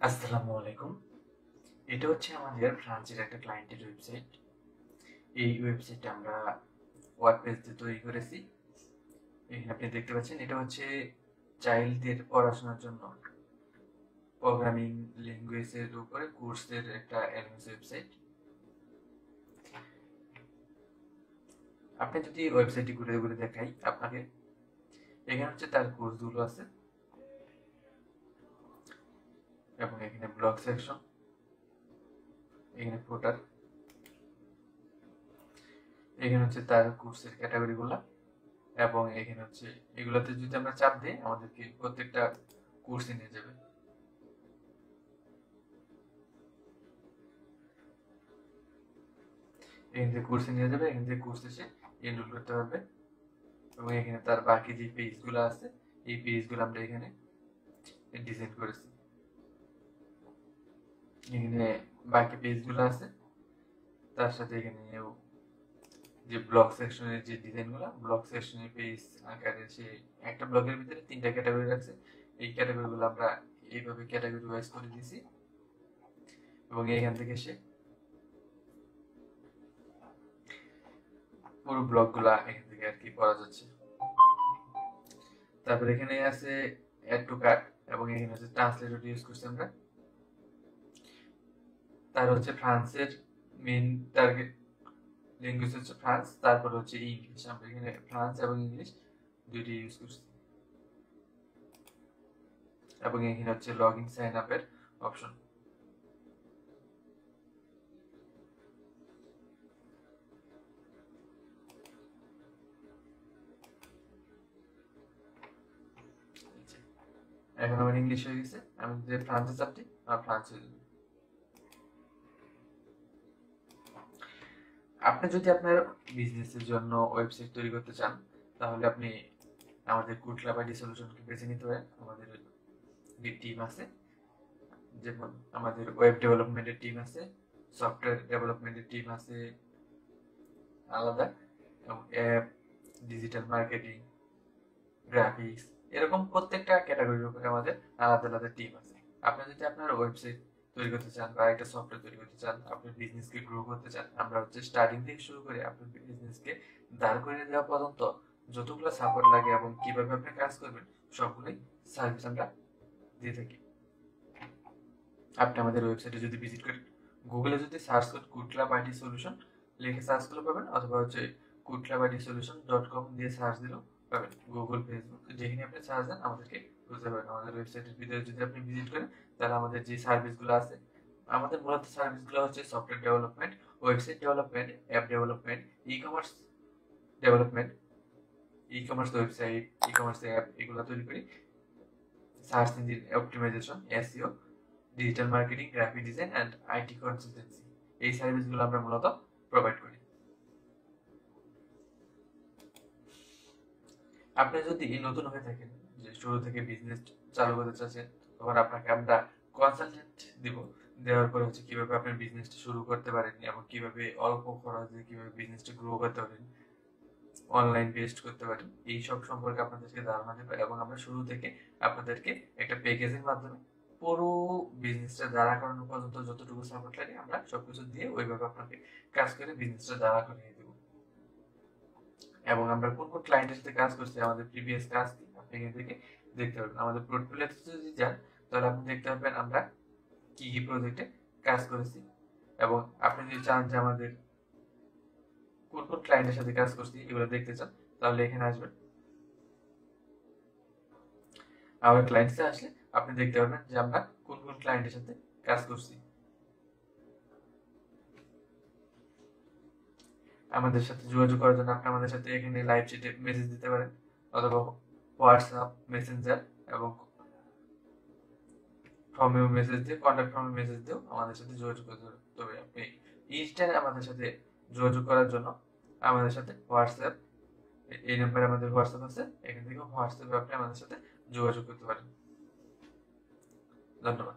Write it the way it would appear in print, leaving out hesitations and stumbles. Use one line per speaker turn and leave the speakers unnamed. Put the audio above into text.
আসসালামু আলাইকুম। এটা হচ্ছে আমাদের ফ্রান্সের একটা ক্লায়েন্টের ওয়েবসাইট। এই ওয়েবসাইটটা আমরা ওয়ার্ডপ্রেস দিয়ে তৈরি করেছি। এখানে আপনি দেখতে পাচ্ছেন এটা হচ্ছে চাইল্ডদের পড়াশোনার জন্য প্রোগ্রামিং ল্যাঙ্গুয়েজের উপরে কোর্সের একটা অ্যাডভান্স ওয়েবসাইট। আপনি যদি ওয়েবসাইটটি ঘুরে ঘুরে দেখাই আপনাকে, এখানে হচ্ছে তার কোর্সগুলো আছে এবং এখানে ব্লগ সেকশন, এখানে ফুটার, এখানে হচ্ছে তার কোর্সের ক্যাটাগরিগুলো এবং এখানে হচ্ছে এগুলোতে যদি আমরা চাপ দিই আমাদেরকে প্রত্যেকটা কোর্সে নিয়ে যাবে। এখান থেকে কোর্সে নিয়ে যাবে, এখান থেকে কোর্স এসে এনরোল করতে পারবে এবং এখানে তার বাকি যে পেজগুলো আছে এই পেজগুলো আমরা এখানে ডিজাইন করেছি। এখানে বাকি পেজগুলো আছে, তার সাথে এখানে যে ব্লগ সেকশনের যে ডিজাইনগুলো, ব্লগ সেকশনের পেজ আকারে সে একটা ব্লগের ভিতরে 3টা ক্যাটাগরি রাখছে। এই ক্যাটাগরিগুলো আমরা এইভাবে ক্যাটাগরি ওয়াইজ করে দিয়েছি এবং এখান থেকে সে পুরো ব্লগগুলা এখান থেকে আর কি পড়া যাচ্ছে। তারপর এখানে আছে অ্যাড টু কার্ট এবং এখানে হচ্ছে ট্রান্সলেটর ইউজ করছি আমরা। তার হচ্ছে ফ্রান্সের মেইন টার্গেট ল্যাঙ্গুয়েজ হচ্ছে ফ্রান্স, তারপর হচ্ছে ইংলিশ। আমরা এখানে ফ্রান্স এবং ইংলিশ দুইটি ইউজ করছি এবং এখানে হচ্ছে লগ ইন সাইন আপের অপশন। এখন আমার ইংলিশ হয়ে গেছে, আমি যে ফ্রান্সে চাপটি আমার ফ্রান্স হয়ে যাবে। আপনি যদি আপনার বিজনেসের জন্য ওয়েবসাইট তৈরি করতে চান তাহলে আপনি আমাদের কুটলা বাডি সলিউশনকে বেছে নিতে পারেন। আমাদের যে টিম আছে, যেমন আমাদের ওয়েব ডেভেলপমেন্টের টিম আছে, সফটওয়্যার ডেভেলপমেন্টের টিম আছে আলাদা, এবং অ্যাপ, ডিজিটাল মার্কেটিং, গ্রাফিক্স, এরকম প্রত্যেকটা ক্যাটাগরির উপরে আমাদের আলাদা আলাদা টিম আছে। আপনি যদি আপনার ওয়েবসাইট তৈরি করতে চান বা একটা সফটওয়্যার তৈরি করতে চান, আপনার বিজনেসকে গ্রো করতে চান, আমরা হচ্ছে স্টার্টিং থেকে শুরু করে আপনার বিজনেসকে দাঁড় করে দেওয়া পর্যন্ত যতগুলো সাপোর্ট লাগে এবং কিভাবে আপনি কাজ করবেন সবগুলোই সার্ভিস আমরা দিয়ে থাকি। আপনি আমাদের ওয়েবসাইটে যদি ভিজিট করেন, গুগলে যদি সার্চ করেন কুটলা বাটি সলিউশন লিখে সার্চ করলে পাবেন, অথবা হচ্ছে kutlabadisolution.com দিয়ে সার্চ দিলেও পাবেন। গুগল, ফেসবুক যেখানে আপনি সার্চ দেন আমাদেরকে বুঝতে পারবেন। আমাদের ওয়েবসাইটের ভিতরে যদি আপনি ভিজিট করেন তাহলে আমাদের যে সার্ভিসগুলো আছে, আমাদের মূলত সার্ভিসগুলো হচ্ছে software development, website development, app development, e commerce development, e commerce website, e commerce app এগুলো তৈরি করি, search engine optimisation, SEO, digital marketing, graphic design and IT consultancy, এই সার্ভিসগুলো আমরা মূলত প্রোভাইড করি। আপনি যদি নতুন হয়ে থাকেন, যে শুরু থেকে বিজনেস চালু করতে চাচ্ছেন, তখন আপনাকে আমরা কনসালটেন্ট দিব। দেওয়ার পরে হচ্ছে কিভাবে আপনার বিজনেসটা শুরু করতে পারেন এবং কিভাবে অল্প খরচে কিভাবে বিজনেসটা গ্রো করতে পারেন, অনলাইন বেস্ট করতে পারেন, এই সব সম্পর্কে আপনাদেরকে ধারণা দেবো। এবং আমরা শুরু থেকে আপনাদেরকে একটা প্যাকেজের মাধ্যমে পুরো বিজনেসটা দাঁড়া করানো পর্যন্ত যতটুকু সাপোর্ট লাগে আমরা সবকিছু দিয়ে ওইভাবে আপনাকে কাজ করে বিজনেসটা দাঁড়া করিয়ে দেবো। এবং আমরা কোন কোন ক্লায়েন্টের সাথে কাজ করছি, আমাদের প্রিভিয়াস কাজ কি, আপনি এখান থেকে দেখতে পারবেন। আমাদের পোর্টফোলিওতে যদি যান তাহলে আপনি দেখতে পারবেন আমরা কি কি প্রজেক্টে কাজ করেছি। এবং আপনি যদি চান যে আমাদের কোন কোন ক্লায়েন্টের সাথে কাজ করছি এগুলো দেখতে চান তাহলে এখানে আসবেন। আমার ক্লায়েন্টসে আসলে আপনি দেখতে পারবেন যে আমরা কোন কোন ক্লায়েন্টের সাথে কাজ করছি। আমাদের সাথে যোগাযোগ করার জন্য আপনি আমাদের সাথে এখানে লাইভ চ্যাটে মেসেজ দিতে পারেন, অথবা হোয়াটসঅ্যাপ, মেসেঞ্জার এবং ফর্মে মেসেজ দিয়ে, কন্ট্যাক্ট ফর্মে মেসেজ দিয়েও আমাদের সাথে যোগাযোগ করতে পারেন। তবে আপনি ইনস্ট্যান্ট আমাদের সাথে যোগাযোগ করার জন্য আমাদের সাথে হোয়াটসঅ্যাপ, এই নাম্বারে আমাদের হোয়াটসঅ্যাপ আছে, এখান থেকে হোয়াটসঅ্যাপে আপনি আমাদের সাথে যোগাযোগ করতে পারেন। ধন্যবাদ।